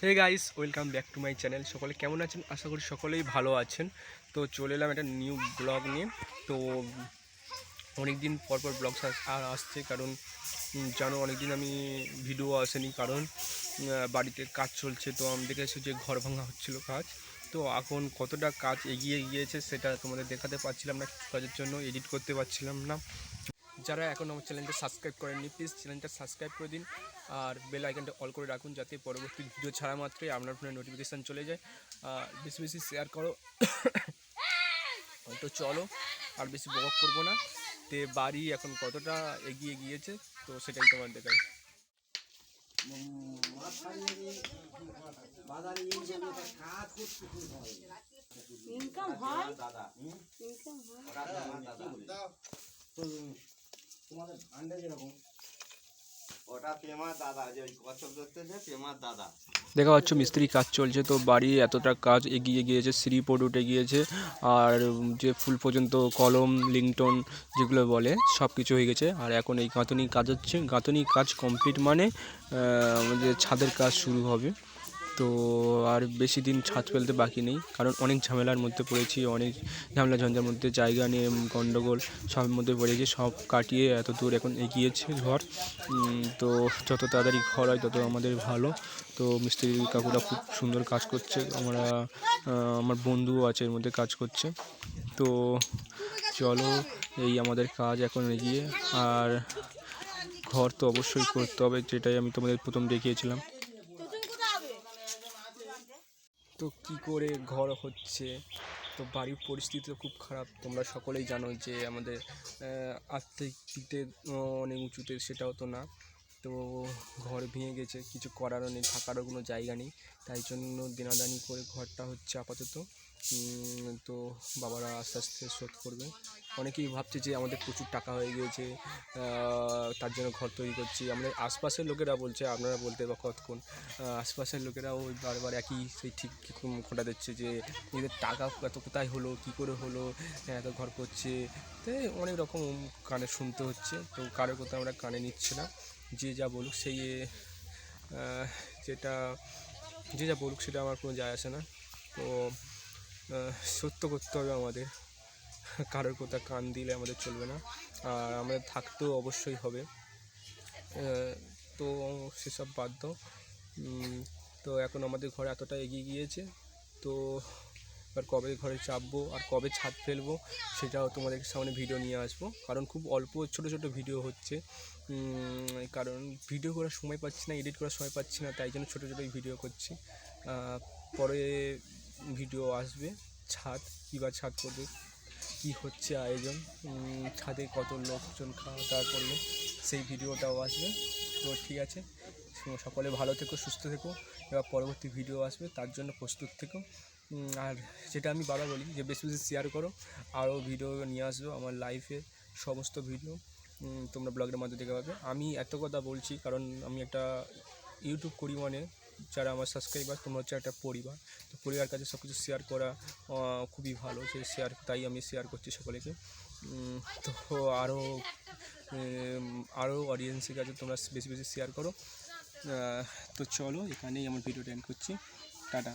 Hey guys, welcome back to my channel. সকলে কেমন আছেন? আশা করি সকলেই ভালো আছেন। তো চলে এলাম একটা নিউ ব্লগ নিয়ে। তো অনেক দিন পর ব্লগ আর আসছে, কারণ জানো অনেক দিন আমি ভিডিও আসেনি, কারণ বাড়িতে কাজ চলছে। তো আমাদের কাছে যে ঘর ভাঙা হচ্ছিল কাজ, তো এখন কতটা কাজ এগিয়ে গিয়েছে সেটা তোমাদের দেখাতে পারছিলাম না, কিছু কাজের জন্য এডিট করতে পারছিলাম না। যারা এখন আমার চ্যানেলটা সাবস্ক্রাইব করেননি, প্লিজ চ্যানেলটা সাবস্ক্রাইব করে দিন আর বেল আইকনটা অল করে রাখুন, যাতে পরবর্তী ভিডিও ছাড়া মাত্রই আপনার ফোনে নোটিফিকেশান চলে যায়। আর বেশি বেশি শেয়ার করো। তো চলো আর বেশি বক করবো না। তে বাড়ি এখন কতটা এগিয়ে গিয়েছে তো সেটাই তোমার দেখায়। ইনকাম হয় দাদা, ইনকাম হয় তোমাদের আন্ডা যেরকম ওটা প্রেমার দাদা, যে কচ্ছপ ধরতেছে প্রেমার দাদা। দেখা পাচ্ছ মিস্ত্রি কাজ চলছে, তো বাড়ি এতটা কাজ এগিয়ে গিয়েছে, সিঁড়ি পোর্ট উঠে গিয়েছে, আর যে ফুল পর্যন্ত কলম লিংটন যেগুলো বলে সব কিছু হয়ে গেছে। আর এখন এই গাঁথনি কাজ হচ্ছে, গাঁথনি কাজ কমপ্লিট মানে আমাদের ছাদের কাজ শুরু হবে। তো আর বেশি দিন ছাদ ফেলতে বাকি নেই, কারণ অনেক ঝামেলার মধ্যে পড়েছি, অনেক ঝামেলা ঝঞ্ঝার মধ্যে, জায়গা নিয়ে গণ্ডগোল সবের মধ্যে পড়েছি। সব কাটিয়ে এত দূর এখন এগিয়েছে ঘর। তো যত তাড়াতাড়ি ঘর হয় তত আমাদের ভালো। তো মিস্ত্রি কাকুরা খুব সুন্দর কাজ করছে, আমার বন্ধুও আছে এর মধ্যে কাজ করছে। তো চলো, এই আমাদের কাজ এখন এগিয়ে। আর ঘর তো অবশ্যই করতে হবে, যেটাই আমি তোমাদের প্রথম দেখিয়েছিলাম। তো কি করে ঘর হচ্ছে, তো বাড়ির পরিস্থিতি তো খুব খারাপ, তোমরা সকলেই জানো যে আমাদের আর্থিক দিকতে অনেক উঁচুতে, সেটাও তো না। তো ঘর ভেঙে গেছে, কিছু করারও নেই, থাকারও কোনো জায়গা নেই, তাই জন্য দেনাদানি করে ঘরটা হচ্ছে আপাতত। তো বাবারা আস্তে আস্তে শোধ করবে। অনেকেই ভাবছে যে আমাদের প্রচুর টাকা হয়ে গিয়েছে, তার জন্য ঘর তৈরি করছি। আমাদের আশপাশের লোকেরা বলছে, আপনারা বলতে বা কতক্ষণ, আশপাশের লোকেরাও বারবার একই সেই ঠিক খোঁটা দিচ্ছে যে এদের টাকা এত কোথায় হলো, কী করে হলো, এত ঘর করছে। তো অনেক রকম কানে শুনতে হচ্ছে, তো কারোর কথা আমরা কানে নিচ্ছে না। যে যা বলুক সেই যেটা যে যা বলুক সেটা আমার কোনো যায় আসে না। তো সত্য করতে হবে আমাদের, কারোর কথা কান দিলে আমাদের চলবে না, আর আমাদের থাকতেও অবশ্যই হবে। তো সেসব বাদ দাও। তো এখন আমাদের ঘরে এতটা এগিয়ে গিয়েছে, তো এবার কবে ঘরে চাপবো আর কবে ছাদ ফেলবো সেটাও তোমাদের সামনে ভিডিও নিয়ে আসবো, কারণ খুব অল্প ছোটো ছোটো ভিডিও হচ্ছে। কারণ ভিডিও করার সময় পাচ্ছি না, এডিট করার সময় পাচ্ছি না, তাই জন্য ছোটো ছোটোই ভিডিও করছি। পরে ভিডিও আসবে, ছাদ কীবার ছাদ করবে, কী হচ্ছে আয়োজন, ছাদে কত লোকজন খাওয়া দাওয়া করবে, সেই ভিডিওটাও আসবে। তো ঠিক আছে, সকলে ভালো থেকো, সুস্থ থেকো। এবার পরবর্তী ভিডিও আসবে, তার জন্য প্রস্তুত থেকো। আর যেটা আমি বারবার বলি যে বেশি বেশি শেয়ার করো, আরও ভিডিও নিয়ে আসবো আমার লাইফে, সমস্ত ভিডিও তোমরা ব্লগের মাধ্যমে দেখতে পাবে। আমি এত কথা বলছি কারণ আমি একটা ইউটিউব করি, মানে যারা আমার সাবস্ক্রাইবার তোমরা হচ্ছে একটা পরিবার। তো পরিবার কাছে সব কিছু শেয়ার করা খুবই ভালো, যে শেয়ার, তাই আমি শেয়ার করছি সকলেকে। তো আরও অডিয়েন্সের কাছে তোমরা বেশি বেশি শেয়ার করো। তো চলো, এখানেই আমার ভিডিওটা এন্ড করছি। টাটা।